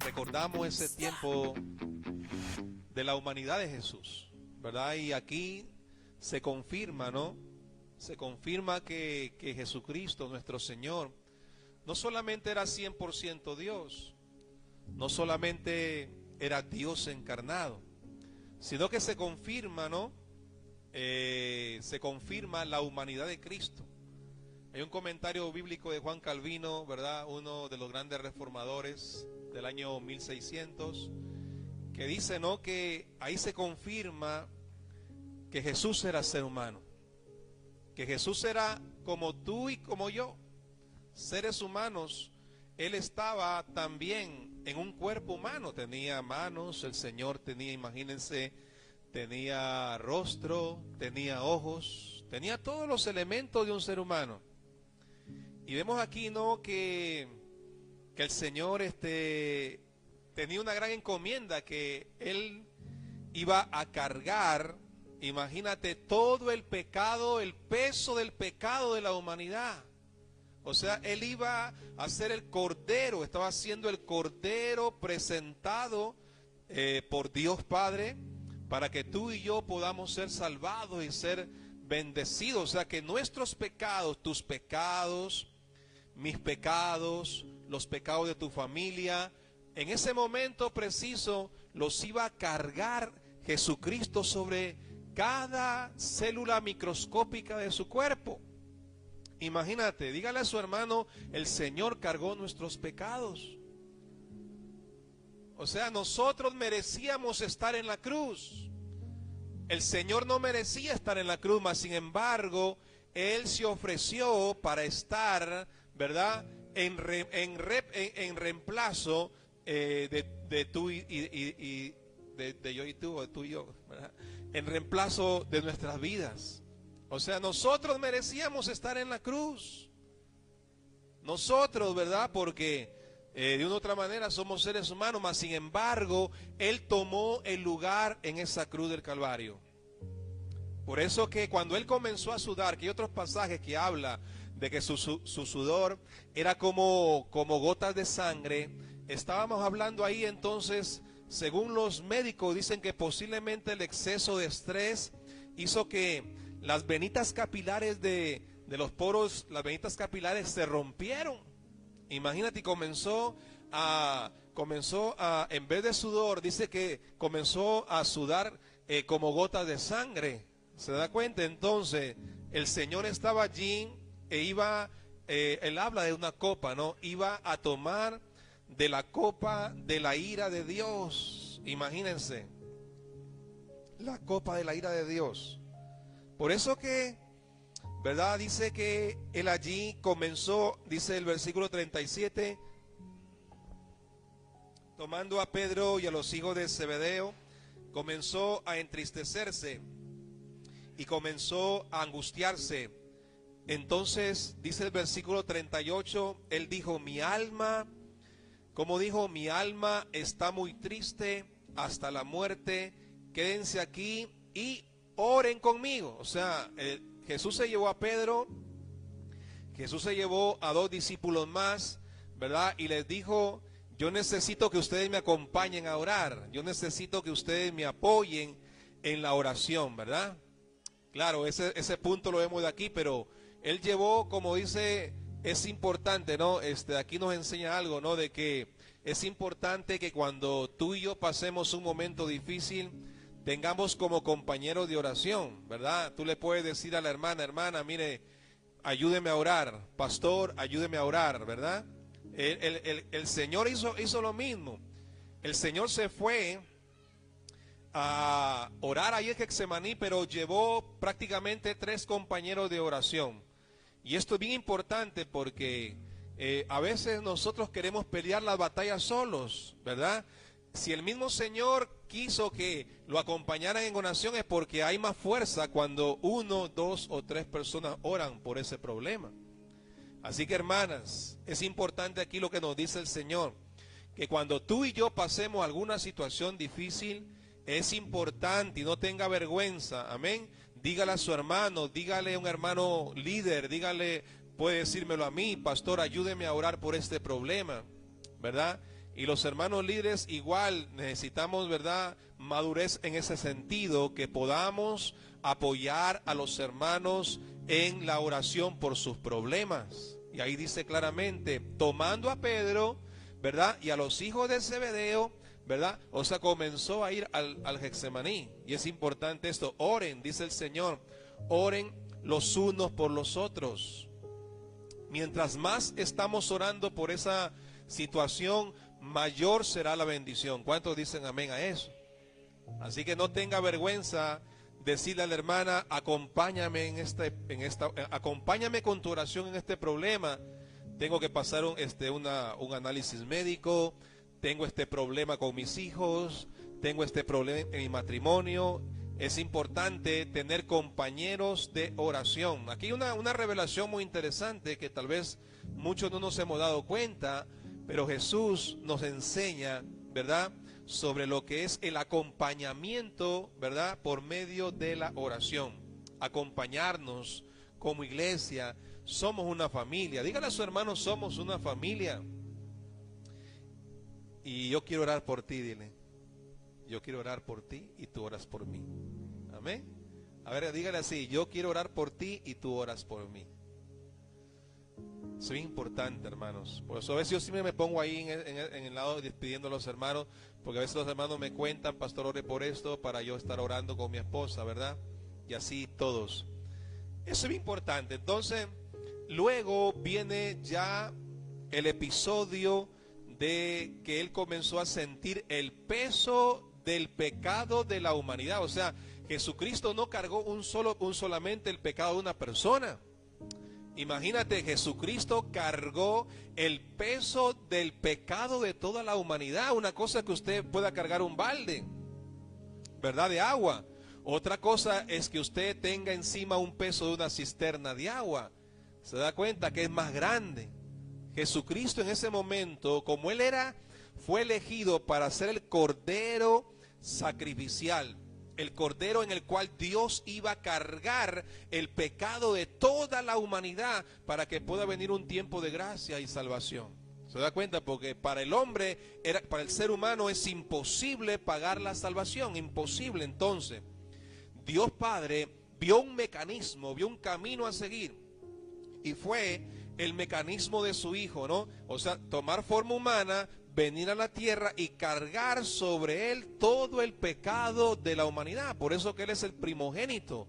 recordamos ese tiempo de la humanidad de Jesús, ¿verdad? Y aquí se confirma, ¿no? Se confirma que Jesucristo, nuestro Señor, no solamente era 100% Dios, no solamente era Dios encarnado, sino que se confirma, ¿no? Se confirma la humanidad de Cristo. Hay un comentario bíblico de Juan Calvino, ¿verdad? Uno de los grandes reformadores del año 1600, que dice, ¿no?, que ahí se confirma que Jesús era ser humano, que Jesús era como tú y como yo, seres humanos. Él estaba también en un cuerpo humano, tenía manos, el Señor tenía, imagínense, tenía rostro, tenía ojos, tenía todos los elementos de un ser humano. Y vemos aquí, ¿no?, que el Señor tenía una gran encomienda, que Él iba a cargar, imagínate, todo el pecado, el peso del pecado de la humanidad. O sea, Él iba a ser el Cordero, estaba siendo el Cordero presentado por Dios Padre, para que tú y yo podamos ser salvados y ser bendecidos. O sea, que nuestros pecados, tus pecados, mis pecados, los pecados de tu familia, en ese momento preciso los iba a cargar Jesucristo sobre cada célula microscópica de su cuerpo. Imagínate, dígale a su hermano, el Señor cargó nuestros pecados. O sea, nosotros merecíamos estar en la cruz. El Señor no merecía estar en la cruz, mas sin embargo, Él se ofreció para estar, ¿verdad?, en reemplazo de tú y de yo y tú, o de tú y yo, ¿verdad?, en reemplazo de nuestras vidas. O sea, nosotros merecíamos estar en la cruz. Nosotros, ¿verdad? Porque de una u otra manera somos seres humanos, mas sin embargo, Él tomó el lugar en esa cruz del Calvario. Por eso que cuando Él comenzó a sudar, que hay otros pasajes que habla de que su sudor era como gotas de sangre, estábamos hablando ahí entonces, según los médicos, dicen que posiblemente el exceso de estrés hizo que las venitas capilares de los poros, las venitas capilares se rompieron. Imagínate, y comenzó a, en vez de sudor, dice que comenzó a sudar como gotas de sangre. ¿Se da cuenta? Entonces, el Señor estaba allí e iba, Él habla de una copa, ¿no? Iba a tomar de la copa de la ira de Dios. Imagínense, la copa de la ira de Dios. Por eso que, ¿verdad?, dice que Él allí comenzó, dice el versículo 37, tomando a Pedro y a los hijos de Zebedeo, comenzó a entristecerse y comenzó a angustiarse. Entonces, dice el versículo 38, Él dijo, mi alma, como dijo, mi alma está muy triste hasta la muerte, quédense aquí y oren conmigo. O sea, Jesús se llevó a Pedro, Jesús se llevó a 2 discípulos más, ¿verdad? Y les dijo, yo necesito que ustedes me acompañen a orar, yo necesito que ustedes me apoyen en la oración, ¿verdad? Claro, ese punto lo vemos de aquí, pero Él llevó, como dice, es importante, ¿no? Aquí nos enseña algo, ¿no? De que es importante que cuando tú y yo pasemos un momento difícil, tengamos como compañeros de oración, ¿verdad? Tú le puedes decir a la hermana, mire, ayúdeme a orar, pastor, ayúdeme a orar, ¿verdad? El Señor hizo lo mismo. El Señor se fue a orar ahí en Getsemaní, pero llevó prácticamente 3 compañeros de oración. Y esto es bien importante porque a veces nosotros queremos pelear las batallas solos, ¿verdad? Si el mismo Señor quiso que lo acompañaran en oración, es porque hay más fuerza cuando 1, 2 o 3 personas oran por ese problema. Así que, hermanas, es importante aquí lo que nos dice el Señor, que cuando tú y yo pasemos alguna situación difícil, es importante, y no tenga vergüenza, amén, dígale a su hermano, dígale a un hermano líder, dígale, puede decírmelo a mí, pastor, ayúdeme a orar por este problema, ¿verdad? Y los hermanos líderes igual necesitamos, ¿verdad?, madurez en ese sentido, que podamos apoyar a los hermanos en la oración por sus problemas. Y ahí dice claramente, tomando a Pedro, ¿verdad?, y a los hijos de Zebedeo, ¿verdad? O sea, comenzó a ir al Getsemaní. Y es importante esto, oren, dice el Señor, oren los unos por los otros. Mientras más estamos orando por esa situación, mayor será la bendición. ¿Cuántos dicen amén a eso? Así que no tenga vergüenza decirle a la hermana, acompáñame acompáñame con tu oración en este problema. Tengo que pasar un análisis médico, tengo este problema con mis hijos, tengo este problema en mi matrimonio. Es importante tener compañeros de oración. Aquí hay una revelación muy interesante que tal vez muchos no nos hemos dado cuenta, pero Jesús nos enseña, ¿verdad?, sobre lo que es el acompañamiento, ¿verdad?, por medio de la oración. Acompañarnos como iglesia, somos una familia. Dígale a su hermano, somos una familia. Y yo quiero orar por ti, dile. Yo quiero orar por ti y tú oras por mí. Amén. A ver, dígale así, yo quiero orar por ti y tú oras por mí. Soy importante, hermanos. Por eso a veces yo siempre me pongo ahí en el lado despidiendo a los hermanos, porque a veces los hermanos me cuentan, pastor, ore por esto, para yo estar orando con mi esposa, ¿verdad? Y así todos. Eso es importante. Entonces, luego viene ya el episodio de que él comenzó a sentir el peso del pecado de la humanidad. O sea, Jesucristo no cargó solamente el pecado de una persona. Imagínate, Jesucristo cargó el peso del pecado de toda la humanidad. Una cosa es que usted pueda cargar un balde, ¿verdad?, de agua. Otra cosa es que usted tenga encima un peso de una cisterna de agua. Se da cuenta que es más grande. Jesucristo en ese momento, como él fue elegido para ser el cordero sacrificial, el cordero en el cual Dios iba a cargar el pecado de toda la humanidad para que pueda venir un tiempo de gracia y salvación. ¿Se da cuenta? Porque para el hombre, para el ser humano es imposible pagar la salvación, imposible. Entonces, Dios Padre vio un mecanismo, vio un camino a seguir, y fue el mecanismo de su Hijo, ¿no? O sea, tomar forma humana, venir a la tierra y cargar sobre él todo el pecado de la humanidad. Por eso que él es el primogénito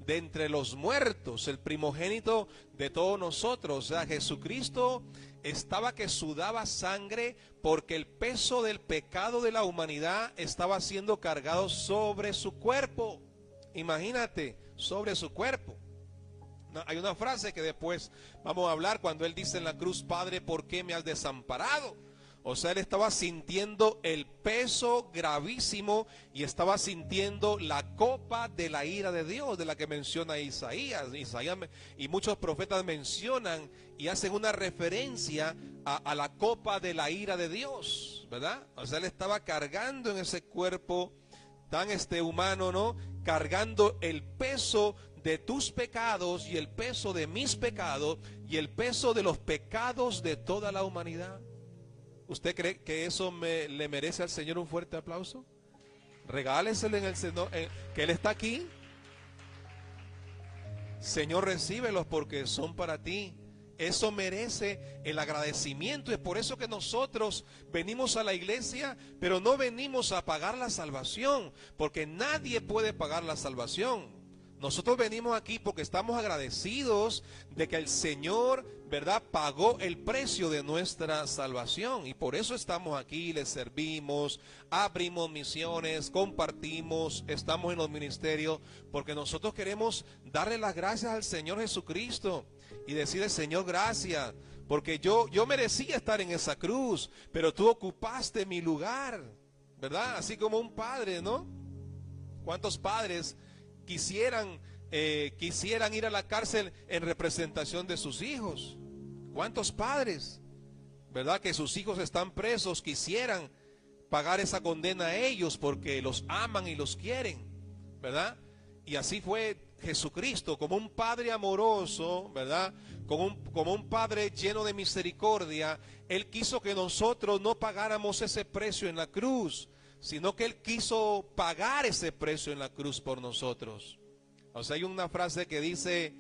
de entre los muertos, el primogénito de todos nosotros. O sea, Jesucristo estaba que sudaba sangre porque el peso del pecado de la humanidad estaba siendo cargado sobre su cuerpo. Imagínate, sobre su cuerpo. No, hay una frase que después vamos a hablar cuando él dice en la cruz, Padre, ¿por qué me has desamparado? O sea, él estaba sintiendo el peso gravísimo y estaba sintiendo la copa de la ira de Dios, de la que menciona Isaías. Y muchos profetas mencionan y hacen una referencia a la copa de la ira de Dios, ¿verdad? O sea, él estaba cargando en ese cuerpo tan humano, ¿no? Cargando el peso de tus pecados y el peso de mis pecados y el peso de los pecados de toda la humanidad. ¿Usted cree que eso le merece al Señor un fuerte aplauso? Regáleselo en el Señor, que Él está aquí. Señor, recíbelos porque son para ti. Eso merece el agradecimiento. Es por eso que nosotros venimos a la iglesia, pero no venimos a pagar la salvación, porque nadie puede pagar la salvación. Nosotros venimos aquí porque estamos agradecidos de que el Señor, ¿verdad?, pagó el precio de nuestra salvación. Y por eso estamos aquí, les servimos, abrimos misiones, compartimos, estamos en los ministerios, porque nosotros queremos darle las gracias al Señor Jesucristo y decirle, Señor, gracias, porque yo merecía estar en esa cruz, pero tú ocupaste mi lugar, ¿verdad? Así como un padre, ¿no? ¿Cuántos padres quisieran ir a la cárcel en representación de sus hijos? ¿Cuántos padres, verdad, que sus hijos están presos, quisieran pagar esa condena a ellos porque los aman y los quieren, ¿verdad? Y así fue Jesucristo, como un Padre amoroso, ¿verdad? Como un Padre lleno de misericordia, Él quiso que nosotros no pagáramos ese precio en la cruz, sino que Él quiso pagar ese precio en la cruz por nosotros. O sea, hay una frase que dice,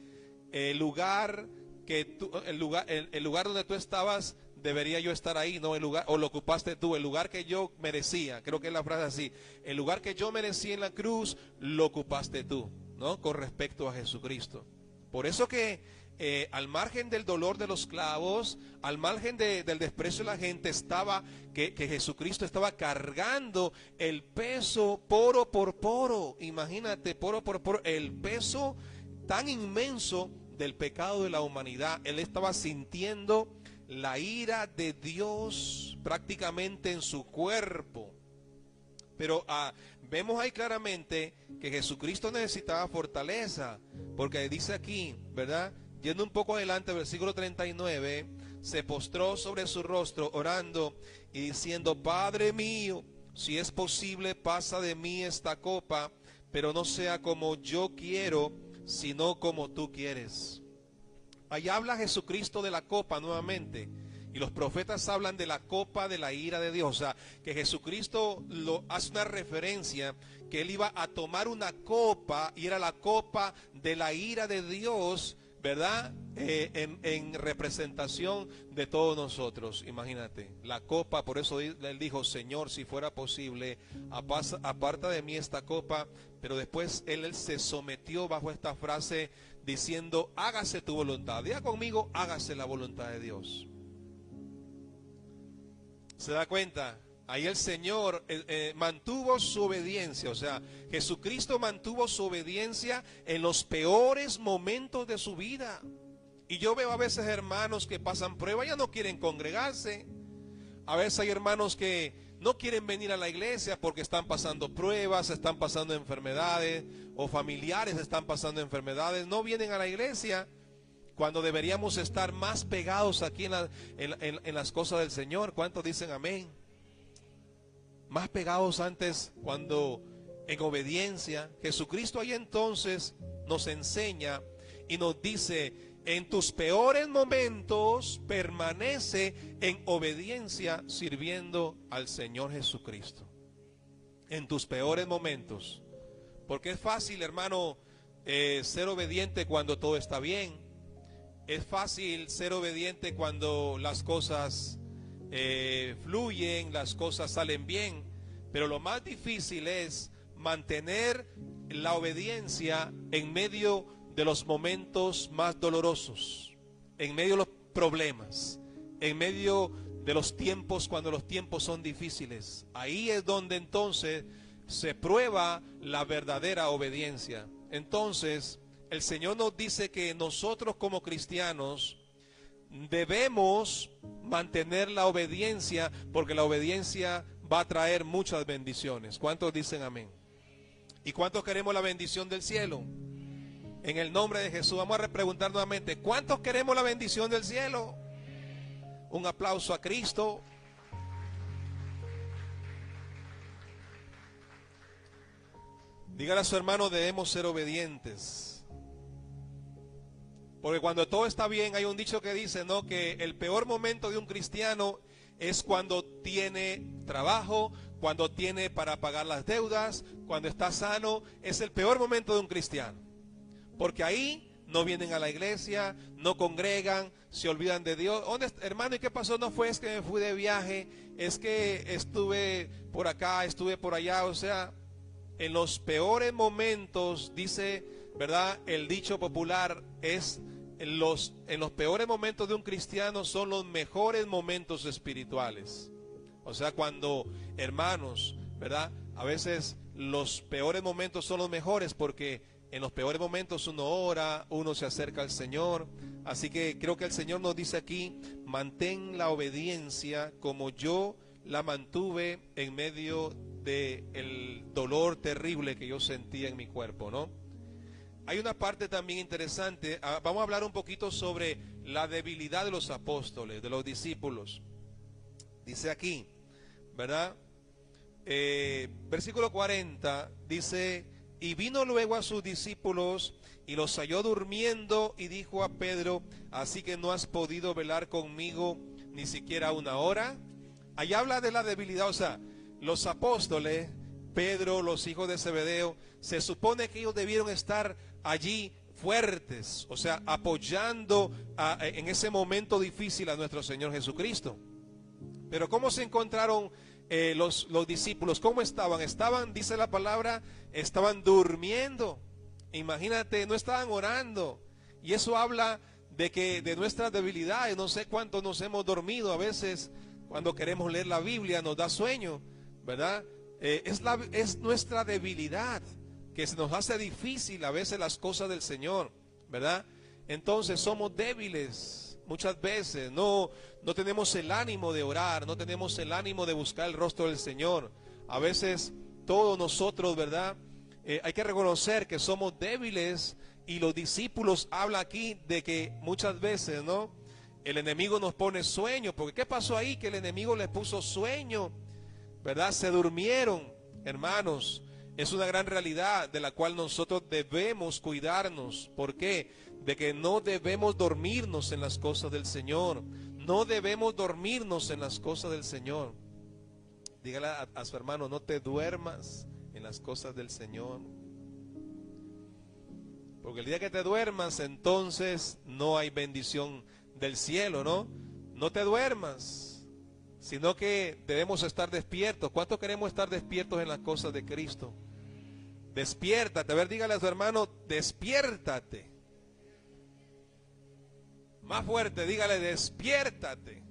el lugar donde tú estabas, debería yo estar ahí, no el lugar, o lo ocupaste tú, el lugar que yo merecía, creo que es la frase así, el lugar que yo merecía en la cruz, lo ocupaste tú, ¿no? Con respecto a Jesucristo. Por eso que al margen del dolor de los clavos, al margen del desprecio de la gente, que Jesucristo estaba cargando el peso poro por poro, imagínate, poro por poro, el peso tan inmenso del pecado de la humanidad. Él estaba sintiendo la ira de Dios prácticamente en su cuerpo. Pero vemos ahí claramente que Jesucristo necesitaba fortaleza, porque dice aquí, ¿verdad? Yendo un poco adelante, versículo 39, se postró sobre su rostro orando y diciendo, Padre mío, si es posible, pasa de mí esta copa, pero no sea como yo quiero, sino como tú quieres. Allá habla Jesucristo de la copa nuevamente, y los profetas hablan de la copa de la ira de Dios. O sea, que Jesucristo hace una referencia, que Él iba a tomar una copa, y era la copa de la ira de Dios, ¿verdad? En representación de todos nosotros. Imagínate, la copa, por eso Él dijo, Señor, si fuera posible, aparta de mí esta copa. Pero después Él se sometió bajo esta frase diciendo, hágase tu voluntad. Diga conmigo, hágase la voluntad de Dios. ¿Se da cuenta? Ahí el Señor mantuvo su obediencia. O sea, Jesucristo mantuvo su obediencia en los peores momentos de su vida. Y yo veo a veces hermanos que pasan pruebas, ya no quieren congregarse. A veces hay hermanos que no quieren venir a la iglesia porque están pasando pruebas, están pasando enfermedades, o familiares están pasando enfermedades, no vienen a la iglesia cuando deberíamos estar más pegados aquí en las cosas del Señor. ¿Cuántos dicen amén? Más pegados antes, cuando en obediencia. Jesucristo ahí entonces nos enseña y nos dice, en tus peores momentos permanece en obediencia sirviendo al Señor Jesucristo. En tus peores momentos. Porque es fácil, hermano, ser obediente cuando todo está bien. Es fácil ser obediente cuando las cosas fluyen, las cosas salen bien. Pero lo más difícil es mantener la obediencia en medio de los momentos más dolorosos, en medio de los problemas, en medio de los tiempos, cuando los tiempos son difíciles. Ahí es donde entonces se prueba la verdadera obediencia. Entonces, el Señor nos dice que nosotros como cristianos debemos mantener la obediencia, porque la obediencia va a traer muchas bendiciones. ¿Cuántos dicen amén? ¿Y cuántos queremos la bendición del cielo? En el nombre de Jesús, vamos a repreguntar nuevamente, ¿cuántos queremos la bendición del cielo? Un aplauso a Cristo. Dígale a su hermano, debemos ser obedientes. Porque cuando todo está bien, hay un dicho que dice, ¿no?, que el peor momento de un cristiano es cuando tiene trabajo, cuando tiene para pagar las deudas, cuando está sano. Es el peor momento de un cristiano. Porque ahí no vienen a la iglesia, no congregan, se olvidan de Dios. Hermano, ¿y qué pasó? No fue, es que me fui de viaje, es que estuve por acá, estuve por allá. O sea, en los peores momentos, dice, ¿verdad?, el dicho popular, es en los peores momentos de un cristiano son los mejores momentos espirituales. O sea, cuando, hermanos, ¿verdad?, a veces los peores momentos son los mejores, porque en los peores momentos uno ora, uno se acerca al Señor. Así que creo que el Señor nos dice aquí, mantén la obediencia como yo la mantuve en medio del dolor terrible que yo sentía en mi cuerpo, ¿no? Hay una parte también interesante. Vamos a hablar un poquito sobre la debilidad de los apóstoles, de los discípulos. Dice aquí, ¿verdad? Versículo 40 dice Y vino luego a sus discípulos y los halló durmiendo y dijo a Pedro, así que no has podido velar conmigo ni siquiera una hora. Ahí habla de la debilidad, o sea, los apóstoles, Pedro, los hijos de Zebedeo, se supone que ellos debieron estar allí fuertes, o sea, apoyando en ese momento difícil a nuestro Señor Jesucristo. Pero ¿cómo se encontraron los discípulos? ¿Cómo estaban? Estaban, dice la palabra, estaban durmiendo. Imagínate, no estaban orando. Y eso habla de nuestras debilidades. No sé cuánto nos hemos dormido. A veces cuando queremos leer la Biblia nos da sueño, ¿verdad? Es nuestra debilidad que se nos hace difícil a veces las cosas del Señor, ¿verdad? Entonces somos débiles muchas veces, no tenemos el ánimo de orar, no tenemos el ánimo de buscar el rostro del Señor. A veces todos nosotros, ¿verdad? Hay que reconocer que somos débiles, y los discípulos hablan aquí de que muchas veces, ¿no? El enemigo nos pone sueño, porque ¿qué pasó ahí? Que el enemigo les puso sueño, ¿verdad? Se durmieron, hermanos. Es una gran realidad de la cual nosotros debemos cuidarnos. ¿Por qué? De que no debemos dormirnos en las cosas del Señor. No debemos dormirnos en las cosas del Señor. Dígale a su hermano, no te duermas en las cosas del Señor. Porque el día que te duermas, entonces no hay bendición del cielo, ¿no? No te duermas, sino que debemos estar despiertos. ¿Cuántos queremos estar despiertos en las cosas de Cristo? Despiértate. A ver, dígale a su hermano, despiértate. Más fuerte, dígale, despiértate.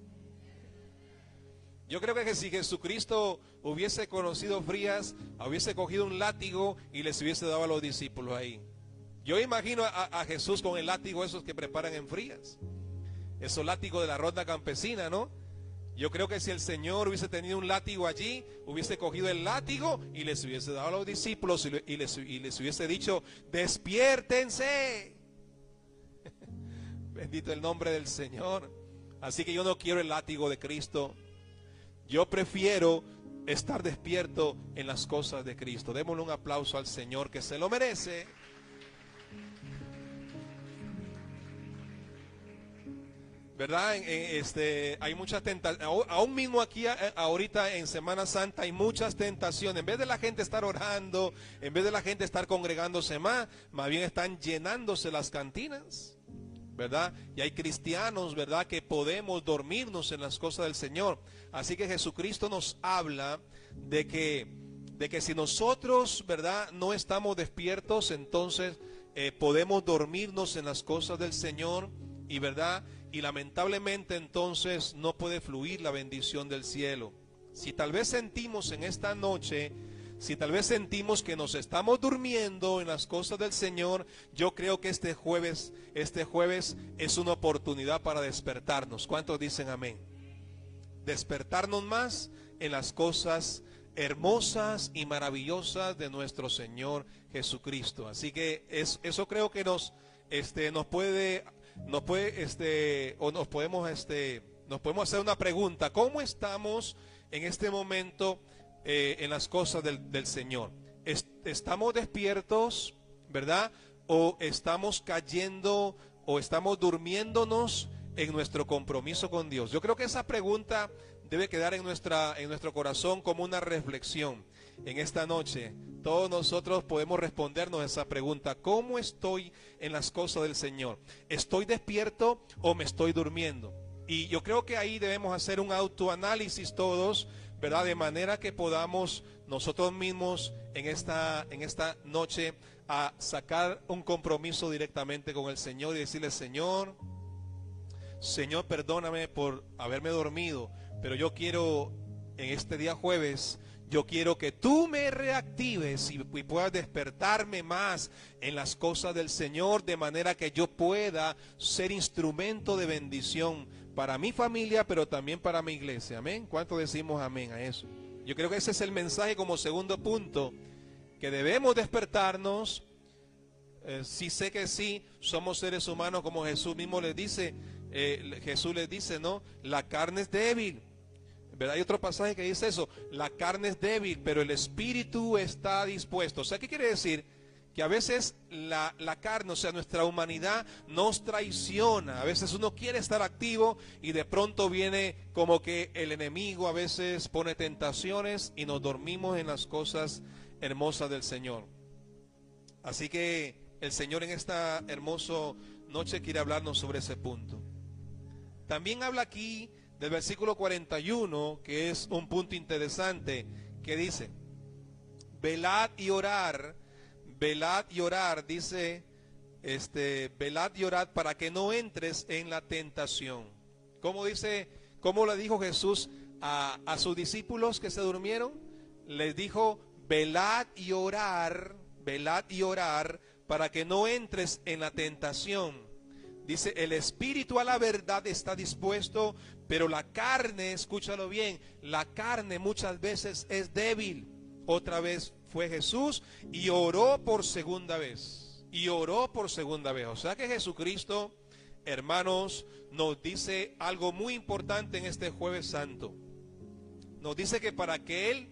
Yo creo que si Jesucristo hubiese conocido Frías, hubiese cogido un látigo y les hubiese dado a los discípulos ahí. Yo imagino a Jesús con el látigo esos que preparan en Frías. Esos látigos de la ronda campesina, ¿no? Yo creo que si el Señor hubiese tenido un látigo allí, hubiese cogido el látigo y les hubiese dado a los discípulos y les hubiese dicho, despiértense. Bendito el nombre del Señor. Así que yo no quiero el látigo de Cristo. Yo prefiero estar despierto en las cosas de Cristo. Démosle un aplauso al Señor, que se lo merece. ¿Verdad? Hay muchas tentaciones. Aún mismo aquí, ahorita en Semana Santa, hay muchas tentaciones. En vez de la gente estar orando, en vez de la gente estar congregándose más bien están llenándose las cantinas, ¿verdad? Y hay cristianos, ¿verdad?, que podemos dormirnos en las cosas del Señor. Así que Jesucristo nos habla de que si nosotros, ¿verdad?, no estamos despiertos, entonces podemos dormirnos en las cosas del Señor, y ¿verdad?, y lamentablemente entonces no puede fluir la bendición del cielo. Si tal vez sentimos en esta noche, si tal vez sentimos que nos estamos durmiendo en las cosas del Señor, yo creo que este jueves es una oportunidad para despertarnos. ¿Cuántos dicen amén? Despertarnos más en las cosas hermosas y maravillosas de nuestro Señor Jesucristo. Así que eso creo que nos podemos hacer una pregunta. ¿Cómo estamos en este momento en las cosas del Señor? ¿Estamos despiertos, verdad? ¿O estamos cayendo, o estamos durmiéndonos en nuestro compromiso con Dios? Yo creo que esa pregunta debe quedar en nuestro corazón como una reflexión en esta noche. Todos nosotros podemos respondernos esa pregunta. ¿Cómo estoy en las cosas del Señor? ¿Estoy despierto o me estoy durmiendo? Y yo creo que ahí debemos hacer un autoanálisis todos, ¿verdad? De manera que podamos nosotros mismos en esta noche a sacar un compromiso directamente con el Señor y decirle, Señor, perdóname por haberme dormido, pero yo quiero en este día jueves, yo quiero que tú me reactives y puedas despertarme más en las cosas del Señor, de manera que yo pueda ser instrumento de bendición para mi familia, pero también para mi iglesia. Amén. ¿Cuánto decimos amén a eso? Yo creo que ese es el mensaje como segundo punto, que debemos despertarnos. Sí sé que sí, somos seres humanos, como Jesús mismo les dice. Jesús les dice, ¿no? La carne es débil. ¿Verdad? Hay otro pasaje que dice eso, la carne es débil, pero el espíritu está dispuesto. O sea, ¿qué quiere decir? que a veces la carne, o sea, nuestra humanidad nos traiciona. A veces uno quiere estar activo y de pronto viene como que el enemigo a veces pone tentaciones y nos dormimos en las cosas hermosas del Señor. Así que el Señor en esta hermosa noche quiere hablarnos sobre ese punto. También habla aquí del versículo 41, que es un punto interesante, que dice: velad y orar, dice, velad y orad para que no entres en la tentación. ¿Cómo dice, cómo le dijo Jesús a sus discípulos que se durmieron? Les dijo: velad y orar para que no entres en la tentación. Dice: el espíritu a la verdad está dispuesto, pero la carne, escúchalo bien, la carne muchas veces es débil. Otra vez fue Jesús y oró por segunda vez. O sea que Jesucristo, hermanos, nos dice algo muy importante en este Jueves Santo. Nos dice que para que Él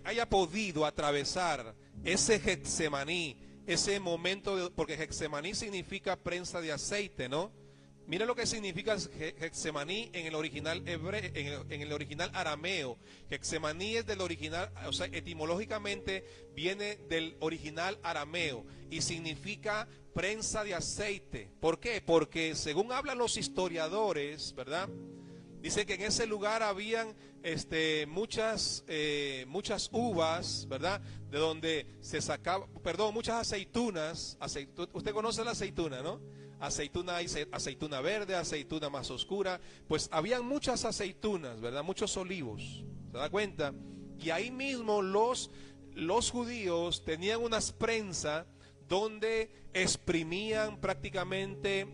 haya podido atravesar ese Getsemaní, ese momento, porque Getsemaní significa prensa de aceite, ¿no? Mira lo que significa Getsemaní en el original en el original arameo. Getsemaní es del original, o sea, etimológicamente viene del original arameo y significa prensa de aceite. ¿Por qué? Porque según hablan los historiadores, ¿verdad? Dice que en ese lugar habían muchas uvas, ¿verdad? De donde se sacaba, muchas aceitunas. Usted conoce la aceituna, ¿no? Aceituna verde, aceituna más oscura. Pues habían muchas aceitunas, ¿verdad? Muchos olivos, ¿se da cuenta? Y ahí mismo los judíos tenían unas prensas donde exprimían prácticamente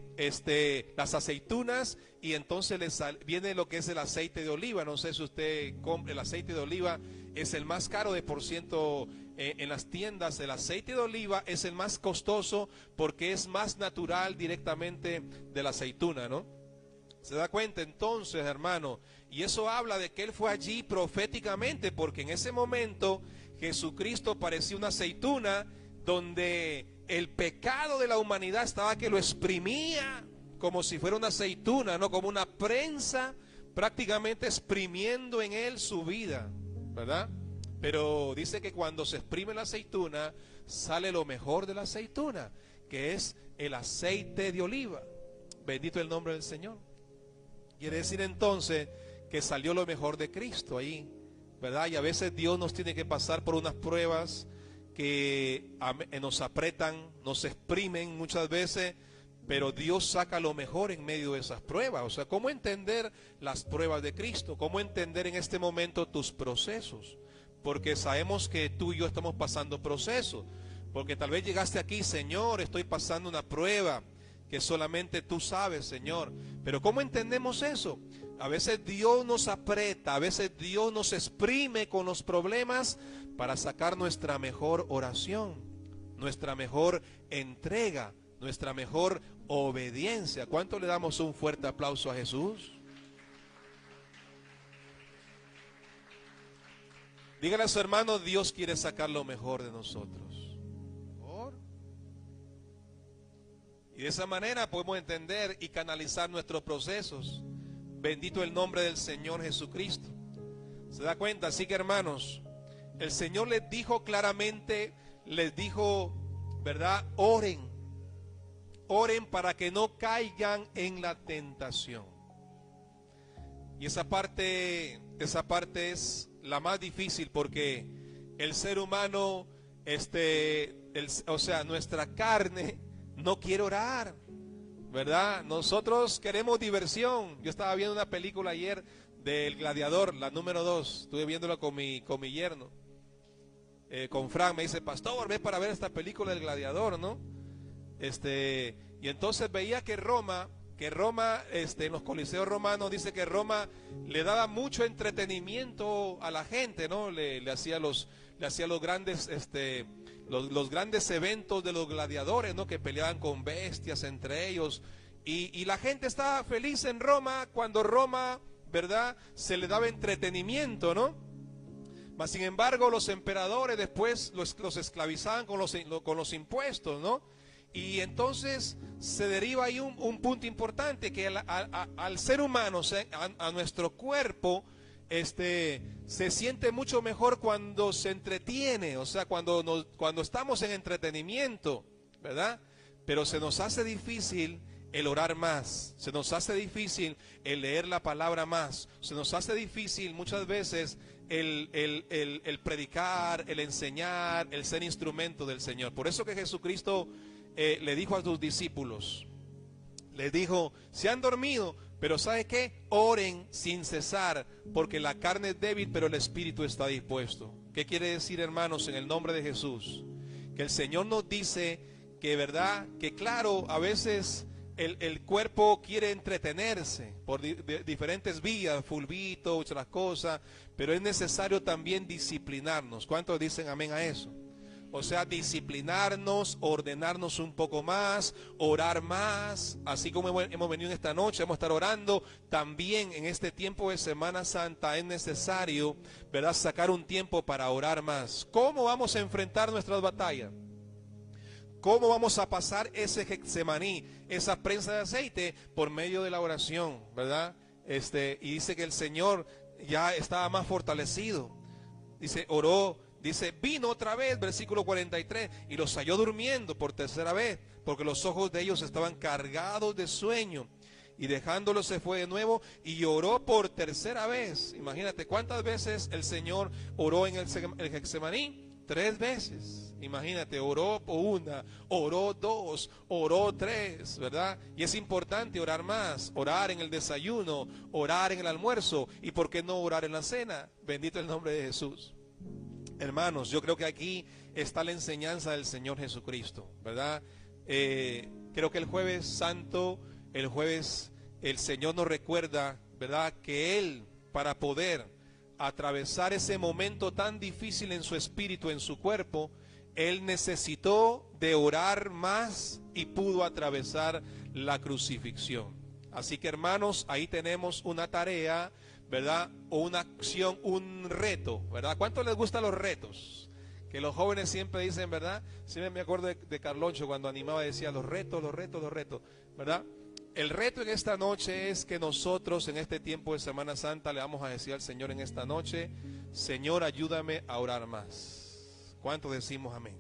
las aceitunas, y entonces viene lo que es el aceite de oliva. No sé si usted compra el aceite de oliva, es el más caro de por ciento en las tiendas. El aceite de oliva es el más costoso porque es más natural directamente de la aceituna, ¿no? ¿Se da cuenta entonces, hermano? Y eso habla de que Él fue allí proféticamente, porque en ese momento Jesucristo parecía una aceituna donde el pecado de la humanidad estaba que lo exprimía como si fuera una aceituna, ¿no? Como una prensa, prácticamente exprimiendo en Él su vida, ¿verdad? Pero dice que cuando se exprime la aceituna, sale lo mejor de la aceituna, que es el aceite de oliva. Bendito el nombre del Señor. Quiere decir entonces que salió lo mejor de Cristo ahí, ¿verdad? Y a veces Dios nos tiene que pasar por unas pruebas que nos apretan, nos exprimen muchas veces, pero Dios saca lo mejor en medio de esas pruebas. O sea, ¿cómo entender las pruebas de Cristo? ¿Cómo entender en este momento tus procesos? Porque sabemos que tú y yo estamos pasando procesos. Porque tal vez llegaste aquí: Señor, estoy pasando una prueba que solamente tú sabes, Señor. Pero ¿cómo entendemos eso? A veces Dios nos aprieta, a veces Dios nos exprime con los problemas para sacar nuestra mejor oración, nuestra mejor entrega, nuestra mejor obediencia. ¿Cuánto le damos un fuerte aplauso a Jesús? Dígale a su hermano: Dios quiere sacar lo mejor de nosotros. Y de esa manera podemos entender y canalizar nuestros procesos. Bendito el nombre del Señor Jesucristo. ¿Se da cuenta? Así que, hermanos, el Señor les dijo claramente, les dijo, ¿verdad? Oren para que no caigan en la tentación. Y esa parte es la más difícil, porque el ser humano, o sea, nuestra carne no quiere orar, ¿verdad? Nosotros queremos diversión. Yo estaba viendo una película ayer del Gladiador, la número 2. Estuve viéndola con mi yerno. Con Frank me dice: pastor, ve para ver esta película del Gladiador, ¿no? Y entonces veía que Roma, en los coliseos romanos, dice que Roma le daba mucho entretenimiento a la gente, ¿no? Le hacía los grandes, los grandes eventos de los gladiadores, ¿no? Que peleaban con bestias entre ellos. Y la gente estaba feliz en Roma cuando Roma, ¿verdad?, se le daba entretenimiento, ¿no? Mas sin embargo los emperadores después los esclavizaban con los impuestos, ¿no? Y entonces se deriva ahí un punto importante, que al ser humano, o sea, a nuestro cuerpo, se siente mucho mejor cuando se entretiene, o sea, cuando estamos en entretenimiento, ¿verdad? Pero se nos hace difícil el orar más, se nos hace difícil el leer la palabra más, se nos hace difícil muchas veces el predicar, el enseñar, el ser instrumento del Señor. Por eso que Jesucristo le dijo a sus discípulos, les dijo, se han dormido, pero ¿sabe qué? Oren sin cesar, porque la carne es débil, pero el espíritu está dispuesto. ¿Qué quiere decir, hermanos, en el nombre de Jesús? Que el Señor nos dice que, ¿verdad? Que claro, a veces el cuerpo quiere entretenerse por diferentes vías, fulbito, otras cosas, pero es necesario también disciplinarnos. ¿Cuántos dicen amén a eso? O sea, disciplinarnos, ordenarnos un poco más, orar más, así como hemos venido esta noche, vamos a estar orando. También en este tiempo de Semana Santa es necesario, ¿verdad?, sacar un tiempo para orar más. ¿Cómo vamos a enfrentar nuestras batallas? ¿Cómo vamos a pasar ese Getsemaní, esa prensa de aceite? Por medio de la oración, ¿verdad? Y dice que el Señor ya estaba más fortalecido. Dice, oró. Dice, vino otra vez, versículo 43, y los halló durmiendo por tercera vez, porque los ojos de ellos estaban cargados de sueño. Y dejándolos se fue de nuevo y oró por tercera vez. Imagínate, ¿cuántas veces el Señor oró en el Getsemaní? 3 veces. Imagínate, oró una, oró 2, oró 3, ¿verdad? Y es importante orar más, orar en el desayuno, orar en el almuerzo, y ¿por qué no orar en la cena? Bendito el nombre de Jesús. Hermanos, yo creo que aquí está la enseñanza del Señor Jesucristo, ¿verdad? Creo que el jueves santo, el jueves, el Señor nos recuerda, ¿verdad?, que Él, para poder atravesar ese momento tan difícil en su espíritu, en su cuerpo, Él necesitó de orar más y pudo atravesar la crucifixión. Así que, hermanos, ahí tenemos una tarea, ¿verdad? O una acción, un reto, ¿verdad? ¿Cuánto les gustan los retos? Que los jóvenes siempre dicen, ¿verdad? Siempre me acuerdo de Carloncho cuando animaba, decía los retos, ¿verdad? El reto en esta noche es que nosotros en este tiempo de Semana Santa le vamos a decir al Señor en esta noche, Señor, ayúdame a orar más. ¿Cuánto decimos amén?